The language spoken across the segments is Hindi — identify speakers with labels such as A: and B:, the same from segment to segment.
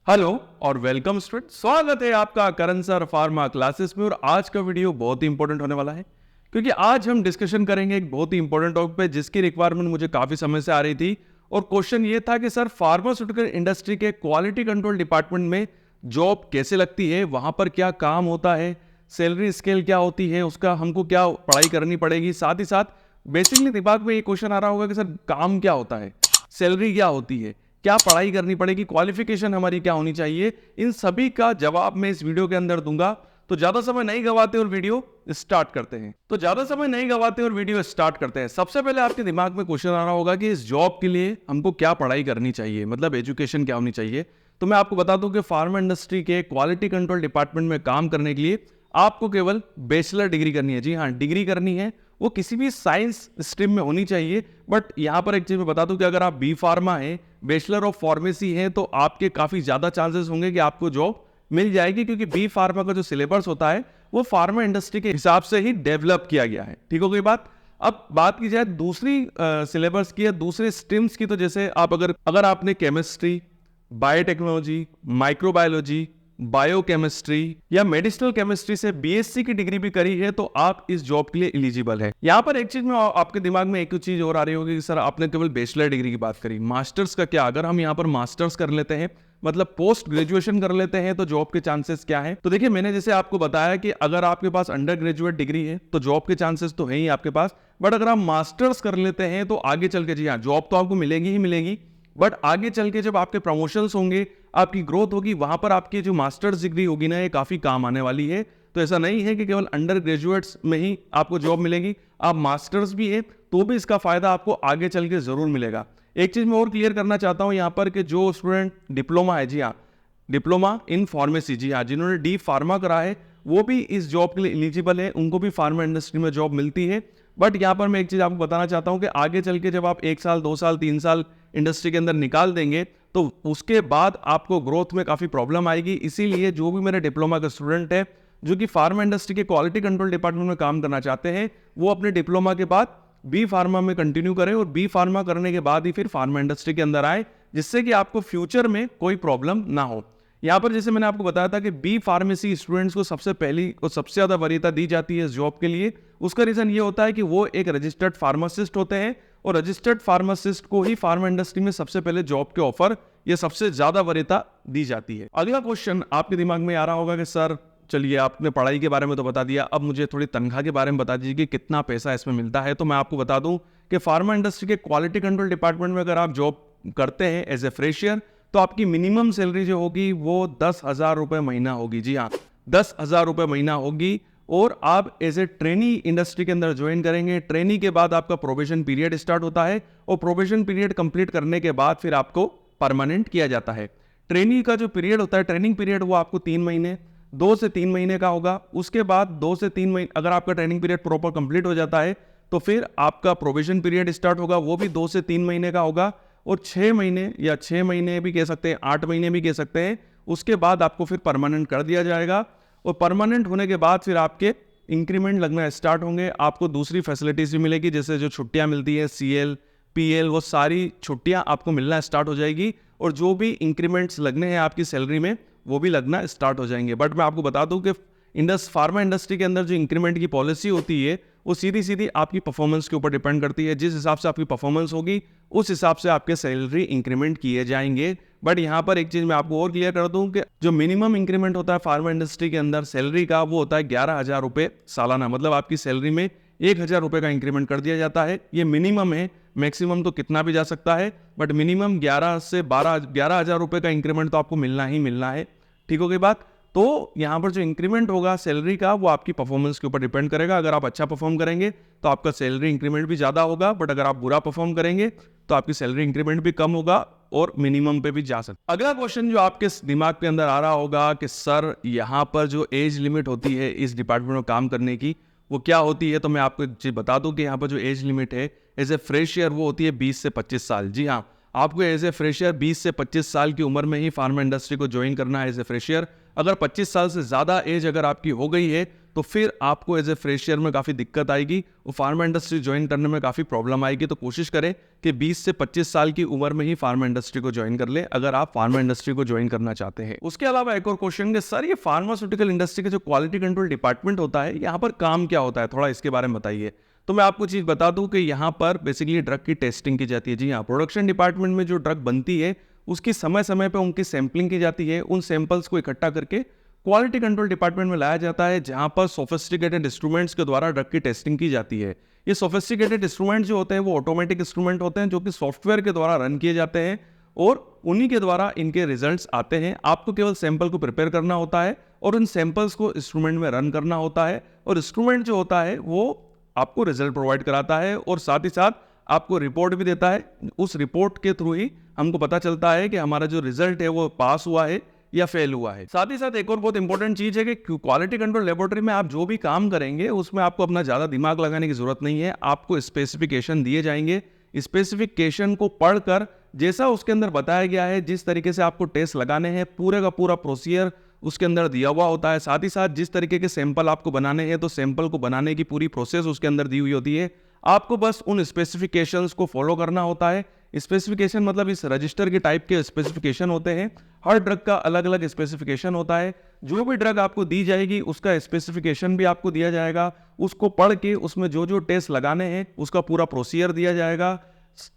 A: हेलो और वेलकम स्टूडेंट। स्वागत है आपका करण सर फार्मा क्लासेस में। और आज का वीडियो बहुत ही इंपॉर्टेंट होने वाला है क्योंकि आज हम डिस्कशन करेंगे एक बहुत ही इंपॉर्टेंट टॉपिक पे जिसकी रिक्वायरमेंट मुझे काफी समय से आ रही थी। और क्वेश्चन ये था कि सर फार्मास्यूटिकल इंडस्ट्री के क्वालिटी कंट्रोल डिपार्टमेंट में जॉब कैसे लगती है, वहां पर क्या काम होता है, सैलरी स्केल क्या होती है, उसका हमको क्या पढ़ाई करनी पड़ेगी। साथ ही साथ बेसिकली दिमाग में ये क्वेश्चन आ रहा होगा कि सर काम क्या होता है, सैलरी क्या होती है, क्या पढ़ाई करनी पड़ेगी, क्वालिफिकेशन हमारी क्या होनी चाहिए। इन सभी का जवाब मैं इस वीडियो के अंदर दूंगा। तो ज्यादा समय नहीं गवाते और वीडियो स्टार्ट करते हैं। सबसे पहले आपके दिमाग में क्वेश्चन आ रहा होगा कि इस जॉब के लिए हमको क्या पढ़ाई करनी चाहिए, मतलब एजुकेशन क्या होनी चाहिए। तो मैं आपको बता दूं कि फार्मा इंडस्ट्री के क्वालिटी कंट्रोल डिपार्टमेंट में काम करने के लिए आपको केवल बैचलर डिग्री करनी है। जी हाँ, डिग्री करनी है, वो किसी भी साइंस स्ट्रीम में होनी चाहिए। बट यहां पर एक चीज मैं बता दूं कि अगर आप बी फार्मा है, बैचलर ऑफ फार्मेसी है, तो आपके काफी ज्यादा चांसेस होंगे कि आपको जॉब मिल जाएगी, क्योंकि बी फार्मा का जो सिलेबस होता है वो फार्मा इंडस्ट्री के हिसाब से ही डेवलप किया गया है। ठीक हो गई बात। अब बात की जाए दूसरी सिलेबस की या दूसरे स्ट्रीम्स की, तो जैसे आप अगर आपने केमिस्ट्री, बायोटेक्नोलॉजी, माइक्रोबायोलॉजी, बायोकेमिस्ट्री या मेडिसिनल केमिस्ट्री से बीएससी की डिग्री भी करी है तो आप इस जॉब के लिए एलिजिबल है। यहां पर एक चीज में आपके दिमाग में एक चीज और आ रही होगी कि सर आपने केवल बैचलर डिग्री की बात करी, मास्टर्स का क्या? अगर हम यहां पर मास्टर्स कर लेते हैं, मतलब पोस्ट ग्रेजुएशन कर लेते हैं, तो जॉब के चांसेस क्या है? तो देखिए, मैंने जैसे आपको बताया कि अगर आपके पास अंडर ग्रेजुएट डिग्री है तो जॉब के चांसेस तो है ही आपके पास। बट अगर आप मास्टर्स कर लेते हैं तो आगे चल के, जी हाँ, जॉब तो आपको मिलेगी ही मिलेगी, बट आगे चल के जब आपके प्रमोशंस होंगे, आपकी ग्रोथ होगी, वहां पर आपकी जो मास्टर्स डिग्री होगी ना, ये काफी काम आने वाली है। तो ऐसा नहीं है कि केवल अंडर ग्रेजुएट्स में ही आपको जॉब मिलेगी, आप मास्टर्स भी है तो भी इसका फायदा आपको आगे चल के जरूर मिलेगा। एक चीज मैं और क्लियर करना चाहता हूं यहां पर कि जो स्टूडेंट डिप्लोमा है, जी हाँ, डिप्लोमा इन फार्मेसी, जी हाँ, जिन्होंने डी फार्मा करा है वो भी इस जॉब के लिए एलिजिबल है, उनको भी फार्मा इंडस्ट्री में जॉब मिलती है। बट यहां पर मैं एक चीज आपको बताना चाहता हूं कि आगे चल के जब आप 1 साल 2 साल 3 साल इंडस्ट्री के अंदर निकाल देंगे तो उसके बाद आपको ग्रोथ में काफी प्रॉब्लम आएगी। इसीलिए जो भी मेरे डिप्लोमा का स्टूडेंट है जो कि फार्मा इंडस्ट्री के क्वालिटी कंट्रोल डिपार्टमेंट में काम करना चाहते हैं, वो अपने डिप्लोमा के बाद बी फार्मा में कंटिन्यू करें और बी फार्मा करने के बाद ही फिर फार्मा इंडस्ट्री के अंदर आए, जिससे कि आपको फ्यूचर में कोई प्रॉब्लम ना हो। यहां पर जैसे मैंने आपको बताया था कि बी फार्मेसी स्टूडेंट्स को सबसे पहली और सबसे ज्यादा वरीयता दी जाती है इस जॉब के लिए। उसका रीजन ये होता है कि वो एक रजिस्टर्ड फार्मासिस्ट होते हैं और रजिस्टर्ड फार्मासिस्ट को ही फार्मा इंडस्ट्री में सबसे पहले जॉब के ऑफर या सबसे ज्यादा वरीयता दी जाती है। अगला क्वेश्चन आपके दिमाग में आ रहा होगा कि सर चलिए, आपने पढ़ाई के बारे में तो बता दिया, अब मुझे थोड़ी तनख्वाह के बारे में बता दीजिए कि कितना पैसा इसमें मिलता है। तो मैं आपको बता दूं कि फार्मा इंडस्ट्री के क्वालिटी कंट्रोल डिपार्टमेंट में अगर आप जॉब करते हैं एज ए फ्रेशियर, तो आपकी मिनिमम सैलरी जो होगी वो 10,000 रुपए महीना होगी। जी हाँ, 10,000 रुपए महीना होगी। और आप एज ए ट्रेनी इंडस्ट्री के अंदर ज्वाइन करेंगे। ट्रेनी के बाद आपका प्रोबेशन पीरियड स्टार्ट होता है और प्रोबेशन पीरियड कंप्लीट करने के बाद फिर आपको परमानेंट किया जाता है। ट्रेनी का जो पीरियड होता है, ट्रेनिंग पीरियड, वो आपको 3 महीने 2 से 3 महीने का होगा। उसके बाद 2 से 3 महीने अगर आपका ट्रेनिंग पीरियड प्रॉपर कंप्लीट हो जाता है तो फिर आपका प्रोबेशन पीरियड स्टार्ट होगा, वो भी 2 से 3 महीने का होगा। और 6 महीने या 6 महीने भी कह सकते हैं, 8 महीने भी कह सकते हैं, उसके बाद आपको फिर परमानेंट कर दिया जाएगा। और परमानेंट होने के बाद फिर आपके इंक्रीमेंट लगना स्टार्ट होंगे। आपको दूसरी फैसिलिटीज भी मिलेगी, जैसे जो छुट्टियां मिलती है, CL PL, वो सारी छुट्टियां आपको मिलना स्टार्ट हो जाएगी। और जो भी इंक्रीमेंट्स लगने हैं आपकी सैलरी में वो भी लगना स्टार्ट हो जाएंगे। बट मैं आपको बता दूं कि फार्मा इंडस्ट्री के अंदर जो इंक्रीमेंट की पॉलिसी होती है वो सीधी सीधी आपकी परफॉर्मेंस के ऊपर डिपेंड करती है। जिस हिसाब से आपकी परफॉर्मेंस होगी उस हिसाब से आपके सैलरी इंक्रीमेंट किए जाएंगे। बट यहाँ पर एक चीज मैं आपको और क्लियर कर दूं कि जो मिनिमम इंक्रीमेंट होता है फार्मा इंडस्ट्री के अंदर सैलरी का, वो होता है 11,000 रुपए सालाना। मतलब आपकी सैलरी में 1,000 रुपए का इंक्रीमेंट कर दिया जाता है। ये मिनिमम है, मैक्सिमम तो कितना भी जा सकता है, बट मिनिमम 11,000 रुपए का इंक्रीमेंट तो आपको मिलना ही मिलना है। ठीक हो गई बात। तो यहां पर जो इंक्रीमेंट होगा सैलरी का, वो आपकी परफॉर्मेंस के ऊपर डिपेंड करेगा। अगर आप अच्छा परफॉर्म करेंगे तो आपका सैलरी इंक्रीमेंट भी ज्यादा होगा, बट अगर आप बुरा परफॉर्म करेंगे तो आपकी सैलरी इंक्रीमेंट भी कम होगा और मिनिमम पे भी जा सकता। अगला क्वेश्चन जो आपके दिमाग के अंदर आ रहा होगा कि सर यहाँ पर जो एज लिमिट होती है इस डिपार्टमेंट में काम करने की, वो क्या होती है? तो मैं आपको एक चीज बता दूं कि यहाँ पर जो एज लिमिट है एज ए फ्रेशियर, वो होती है 20 से 25 साल। जी हाँ, आपको एज ए फ्रेशियर 20 से 25 साल की उम्र में ही फार्मा इंडस्ट्री को ज्वाइन करना है एज ए फ्रेशियर। अगर 25 साल से ज्यादा एज अगर आपकी हो गई है तो फिर आपको एज ए फ्रेशर में काफ़ी दिक्कत आएगी और फार्मा इंडस्ट्री ज्वाइन करने में काफ़ी प्रॉब्लम आएगी। तो कोशिश करें कि 20 से 25 साल की उम्र में ही फार्मा इंडस्ट्री को ज्वाइन कर ले, अगर आप फार्मा इंडस्ट्री को ज्वाइन करना चाहते हैं। उसके अलावा एक और क्वेश्चन कि सर ये फार्मास्यूटिकल इंडस्ट्री का जो क्वालिटी कंट्रोल डिपार्टमेंट होता है, यहाँ पर काम क्या होता है, थोड़ा इसके बारे में बताइए। तो मैं आपको चीज़ बता दूं कि यहाँ पर बेसिकली ड्रग की टेस्टिंग की जाती है। जी हाँ, प्रोडक्शन डिपार्टमेंट में जो ड्रग बनती है उसकी समय समय पर उनकी सैंपलिंग की जाती है। उन सैंपल्स को इकट्ठा करके क्वालिटी कंट्रोल डिपार्टमेंट में लाया जाता है, जहां पर सोफिस्टिकेटेड इंस्ट्रूमेंट्स के द्वारा ड्रग की टेस्टिंग की जाती है। ये सोफिस्टिकेटेड इंस्ट्रूमेंट जो होते हैं वो ऑटोमेटिक इंस्ट्रूमेंट होते हैं, जो कि सॉफ्टवेयर के द्वारा रन किए जाते हैं और उन्हीं के द्वारा इनके रिजल्ट्स आते हैं। आपको केवल सैंपल को प्रिपेयर करना होता है और उन सैंपल्स को इंस्ट्रूमेंट में रन करना होता है, और इंस्ट्रूमेंट जो होता है वो आपको रिजल्ट प्रोवाइड कराता है और साथ ही साथ आपको रिपोर्ट भी देता है। उस रिपोर्ट के थ्रू ही हमको पता चलता है कि हमारा जो रिजल्ट है वो पास हुआ है या फेल हुआ है। साथ ही साथ एक और बहुत इंपॉर्टेंट चीज है कि क्वालिटी कंट्रोल लेबोरेटरी में आप जो भी काम करेंगे उसमें आपको अपना ज्यादा दिमाग लगाने की जरूरत नहीं है। आपको स्पेसिफिकेशन दिए जाएंगे, स्पेसिफिकेशन को पढ़कर जैसा उसके अंदर बताया गया है, जिस तरीके से आपको टेस्ट लगाने हैं, पूरे का पूरा प्रोसीजर उसके अंदर दिया हुआ होता है। साथ ही साथ जिस तरीके के सैंपल आपको बनाने हैं, तो सैंपल को बनाने की पूरी प्रोसेस उसके अंदर दी हुई होती है। आपको बस उन स्पेसिफिकेशंस को फॉलो करना होता है। स्पेसिफिकेशन मतलब इस रजिस्टर के टाइप के स्पेसिफिकेशन होते हैं। हर ड्रग का अलग अलग स्पेसिफिकेशन होता है। जो भी ड्रग आपको दी जाएगी उसका स्पेसिफिकेशन भी आपको दिया जाएगा। उसको पढ़ के उसमें जो जो टेस्ट लगाने हैं उसका पूरा प्रोसीजर दिया जाएगा।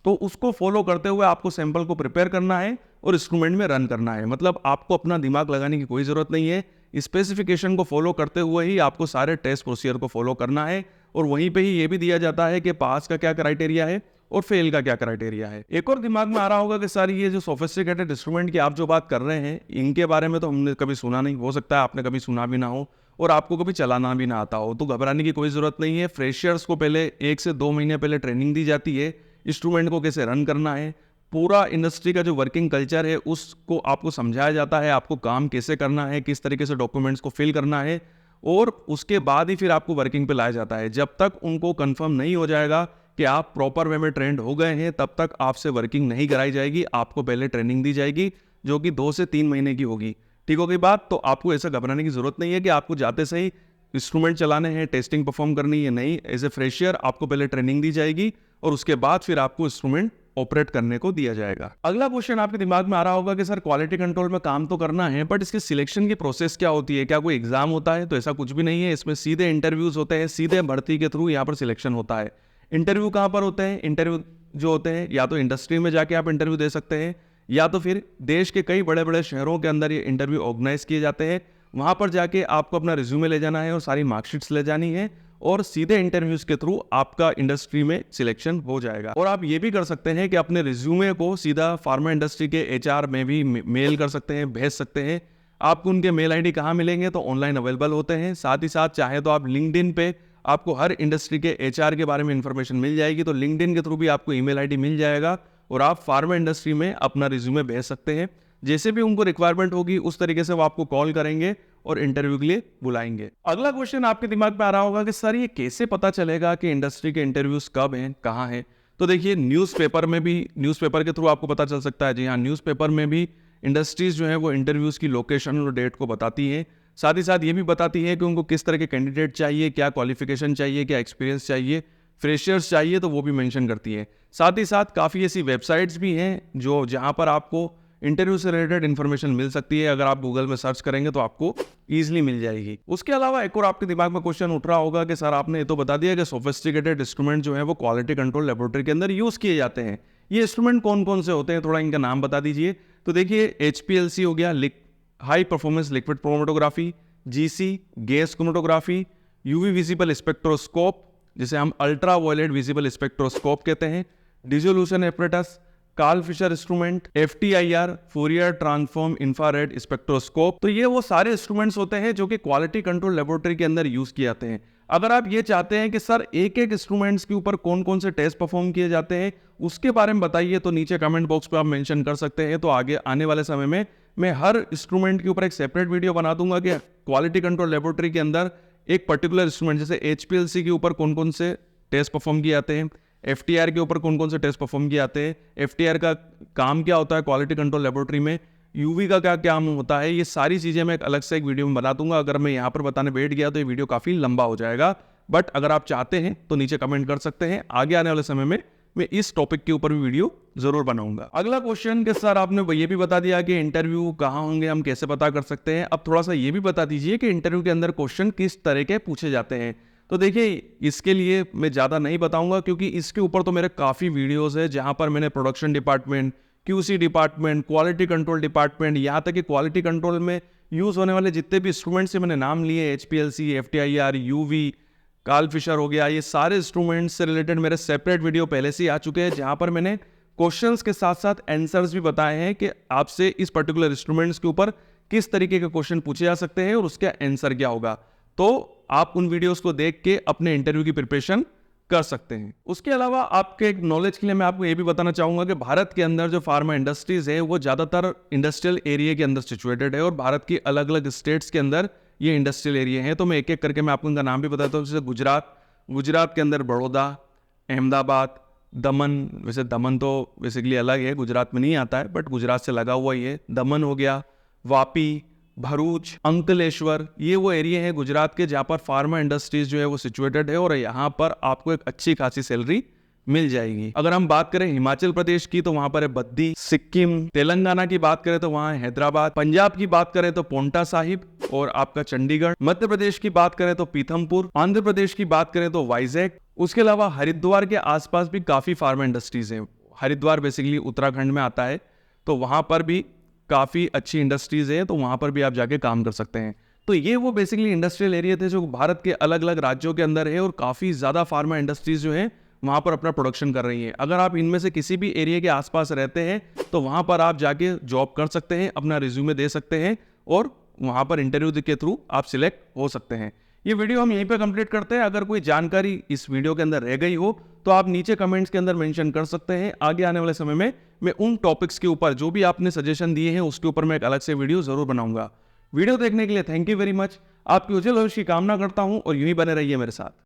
A: तो उसको फॉलो करते हुए आपको सैंपल को प्रिपेयर करना है और इंस्ट्रूमेंट में रन करना है। मतलब आपको अपना दिमाग लगाने की कोई जरूरत नहीं है। स्पेसिफिकेशन को फॉलो करते हुए ही आपको सारे टेस्ट प्रोसीजर को फॉलो करना है, और वहीं पे ही ये भी दिया जाता है कि पास का क्या क्राइटेरिया है और फेल का क्या क्राइटेरिया है। एक और दिमाग में आ रहा होगा कि सर ये जो सोफिस्टिकेटेड इंस्ट्रूमेंट की आप जो बात कर रहे हैं, इनके बारे में तो हमने कभी सुना नहीं। हो सकता है आपने कभी सुना भी ना हो और आपको कभी चलाना भी ना आता हो, तो घबराने की कोई जरूरत नहीं है। फ्रेशर्स को पहले 1 से 2 महीने पहले ट्रेनिंग दी जाती है, इंस्ट्रूमेंट को कैसे रन करना है, पूरा इंडस्ट्री का जो वर्किंग कल्चर है उसको आपको समझाया जाता है, आपको काम कैसे करना है, किस तरीके से डॉक्यूमेंट्स को फिल करना है, और उसके बाद ही फिर आपको वर्किंग पे लाया जाता है। जब तक उनको कंफर्म नहीं हो जाएगा कि आप प्रॉपर वे में ट्रेंड हो गए हैं, तब तक आपसे वर्किंग नहीं कराई जाएगी। आपको पहले ट्रेनिंग दी जाएगी जो कि 2 से 3 महीने की होगी। ठीक हो गई बात। तो आपको ऐसा घबराने की जरूरत नहीं है कि आपको जाते से ही इंस्ट्रूमेंट चलाने हैं, टेस्टिंग परफॉर्म करनी है। नहीं, एज ए फ्रेशर आपको पहले ट्रेनिंग दी जाएगी और उसके बाद फिर आपको इंस्ट्रूमेंट ऑपरेट करने को दिया जाएगा। अगला क्वेश्चन आपके दिमाग में आ रहा होगा कि सर क्वालिटी कंट्रोल में काम तो करना है, बट इसके सिलेक्शन की प्रोसेस क्या होती है, क्या कोई एग्जाम होता है? तो ऐसा कुछ भी नहीं है। इसमें सीधे इंटरव्यूज होते हैं, सीधे भर्ती के थ्रू यहाँ पर सिलेक्शन होता है। इंटरव्यू कहाँ पर होते हैं? इंटरव्यू जो होते हैं या तो इंडस्ट्री में जाके आप इंटरव्यू दे सकते हैं, या तो फिर देश के कई बड़े बड़े शहरों के अंदर ये इंटरव्यू ऑर्गेनाइज किए जाते हैं। वहां पर जाके आपको अपना रिज्यूमे ले जाना है और सारी मार्कशीट्स ले जानी है, और सीधे इंटरव्यूज के थ्रू आपका इंडस्ट्री में सिलेक्शन हो जाएगा। और आप ये भी कर सकते हैं कि अपने रिज्यूमे को सीधा फार्मा इंडस्ट्री के एचआर में भी मेल कर सकते हैं, भेज सकते हैं। आपको उनके मेल आईडी कहाँ मिलेंगे? तो ऑनलाइन अवेलेबल होते हैं। साथ ही साथ चाहे तो आप लिंक्डइन पे आपको हर इंडस्ट्री के एचआर के बारे में इंफॉर्मेशन मिल जाएगी, तो लिंक्डइन के थ्रू भी आपको ईमेल आईडी मिल जाएगा और आप फार्मा इंडस्ट्री में अपना रिज्यूमे भेज सकते हैं। जैसे भी उनको रिक्वायरमेंट होगी उस तरीके से वो आपको कॉल करेंगे और इंटरव्यू के लिए बुलाएंगे। अगला क्वेश्चन आपके दिमाग में आ रहा होगा कि सर ये कैसे पता चलेगा कि इंडस्ट्री के इंटरव्यूज कब हैं, कहाँ हैं? तो देखिए, न्यूज़पेपर में भी, न्यूज़पेपर के थ्रू आपको पता चल सकता है। जी हाँ, न्यूज़पेपर में भी इंडस्ट्रीज जो है वो इंटरव्यूज की लोकेशन और डेट को बताती है। साथ ही साथ ये भी बताती है कि उनको किस तरह के कैंडिडेट चाहिए, क्या क्वालिफिकेशन चाहिए, क्या एक्सपीरियंस चाहिए, फ्रेशर्स चाहिए तो वो भी मेंशन करती है। साथ ही साथ काफ़ी ऐसी वेबसाइट्स भी हैं जो जहाँ पर आपको इंटरव्यू से रिलेटेड इन्फॉर्मेशन मिल सकती है। अगर आप गूगल में सर्च करेंगे तो आपको ईजिली मिल जाएगी। उसके अलावा एक और आपके दिमाग में क्वेश्चन उठ रहा होगा कि सर आपने ये तो बता दिया कि सोफिस्टिकेटेड इंस्ट्रूमेंट जो है वो क्वालिटी कंट्रोल लेबोरेटरी के अंदर यूज़ किए जाते हैं। ये इंस्ट्रूमेंट कौन कौन से होते हैं, थोड़ा इनका नाम बता दीजिए। तो देखिए, HPLC हो गया, high performance liquid chromatography, GC gas chromatography, UV visible spectroscope जिसे हम अल्ट्रा वायलेट विजिबल स्पेक्ट्रोस्कोप कहते हैं, dissolution apparatus, Karl Fischer instrument, FTIR Fourier transform infrared spectroscope. तो ये वो सारे इंस्ट्रूमेंट्स होते हैं जो कि क्वालिटी कंट्रोल लेबोरेटरी के अंदर यूज किए जाते हैं। अगर आप ये चाहते हैं कि सर एक एक इंस्ट्रूमेंट्स के ऊपर कौन कौन से टेस्ट परफॉर्म किए जाते हैं उसके बारे में बताइए, तो नीचे कमेंट बॉक्स पे आप मेंशन कर सकते हैं। तो आगे आने वाले समय में मैं हर इंस्ट्रूमेंट के ऊपर एक सेपरेट वीडियो बना दूंगा कि क्वालिटी कंट्रोल लेबोरेटरी के अंदर एक पर्टिकुलर इंस्ट्रूमेंट जैसे HPLC के ऊपर कौन कौन से टेस्ट परफॉर्म किए जाते हैं, FTIR के ऊपर कौन कौन से टेस्ट परफॉर्म किए जाते हैं, FTIR का काम क्या होता है क्वालिटी कंट्रोल लेबोरेटरी में, यूवी का क्या काम होता है, ये सारी चीज़ें मैं एक अलग से एक वीडियो में बता दूंगा। अगर मैं यहाँ पर बताने बैठ गया तो ये वीडियो काफ़ी लंबा हो जाएगा, बट अगर आप चाहते हैं तो नीचे कमेंट कर सकते हैं। आगे आने वाले समय में मैं इस टॉपिक के ऊपर भी वीडियो जरूर बनाऊंगा। अगला क्वेश्चन कि सर आपने ये भी बता दिया कि इंटरव्यू कहाँ होंगे, हम कैसे पता कर सकते हैं। अब थोड़ा सा ये भी बता दीजिए कि इंटरव्यू के अंदर क्वेश्चन किस तरह के पूछे जाते हैं। तो देखिए, इसके लिए मैं ज़्यादा नहीं बताऊंगा क्योंकि इसके ऊपर तो मेरे काफ़ी वीडियोज़ है जहाँ पर मैंने production department, QC department, quality control department, यहाँ तक कि क्वालिटी कंट्रोल में यूज़ होने वाले जितने भी इंस्ट्रूमेंट्स से मैंने नाम लिए, HPLC, FTIR, UV, Karl Fischer हो गया, ये सारे इंस्ट्रूमेंट्स से रिलेटेड मेरे सेपरेट वीडियो पहले से ही आ चुके हैं जहाँ पर मैंने क्वेश्चंस के साथ साथ आंसर्स भी बताए हैं कि आपसे इस पर्टिकुलर इंस्ट्रूमेंट्स के ऊपर किस तरीके के क्वेश्चन पूछे जा सकते हैं और उसका आंसर क्या होगा। तो आप उन वीडियोस को देख के अपने इंटरव्यू की प्रिपरेशन कर सकते हैं। उसके अलावा आपके एक नॉलेज के लिए मैं आपको ये भी बताना चाहूंगा कि भारत के अंदर जो फार्मा इंडस्ट्रीज है वो ज़्यादातर इंडस्ट्रियल एरिया के अंदर सिचुएटेड है और भारत की अलग अलग स्टेट्स के अंदर ये इंडस्ट्रियल एरिया है। तो मैं एक एक करके मैं आपको इनका नाम भी बताता हूँ। जैसे गुजरात के अंदर बड़ौदा, अहमदाबाद, दमन, वैसे दमन तो बेसिकली अलग है, गुजरात में नहीं आता है बट गुजरात से लगा हुआ ही है। दमन हो गया, वापी, भरूच, अंकलेश्वर, ये वो एरिया है गुजरात के जहाँ पर फार्मा इंडस्ट्रीज जो है वो सिचुएटेड है और यहाँ पर आपको एक अच्छी खासी सैलरी मिल जाएगी। अगर हम बात करें हिमाचल प्रदेश की तो वहां पर है बद्दी, सिक्किम, तेलंगाना की बात करें तो वहां है हैदराबाद, पंजाब की बात करें तो पोंटा साहिब और आपका चंडीगढ़, मध्य प्रदेश की बात करें तो पीथमपुर, आंध्र प्रदेश की बात करें तो वाइजैक। उसके अलावा हरिद्वार के आसपास भी काफी फार्मा इंडस्ट्रीज है। हरिद्वार बेसिकली उत्तराखंड में आता है, तो वहां पर भी काफी अच्छी इंडस्ट्रीज है, तो वहां पर भी आप जाके काम कर सकते हैं। तो ये वो बेसिकली इंडस्ट्रियल एरिया थे जो भारत के अलग अलग राज्यों के अंदर है और काफी ज्यादा फार्मा इंडस्ट्रीज जो है वहां पर अपना प्रोडक्शन कर रही है। अगर आप इनमें से किसी भी एरिया के आसपास रहते हैं तो वहां पर आप जाके जॉब कर सकते हैं, अपना रिज्यूमे दे सकते हैं और वहां पर इंटरव्यू के थ्रू आप सिलेक्ट हो सकते हैं। ये वीडियो हम यहीं पे कंप्लीट करते हैं। अगर कोई जानकारी इस वीडियो के अंदर रह गई हो तो आप नीचे कमेंट्स के अंदर मेंशन कर सकते हैं। आगे आने वाले समय में मैं उन टॉपिक्स के ऊपर जो भी आपने सजेशन दिए हैं उसके ऊपर मैं एक अलग से वीडियो जरूर बनाऊंगा। वीडियो देखने के लिए थैंक यू वेरी मच। आपकी उज्जवल भविष्य की कामना करता हूं और यूं ही बने रहिए मेरे साथ।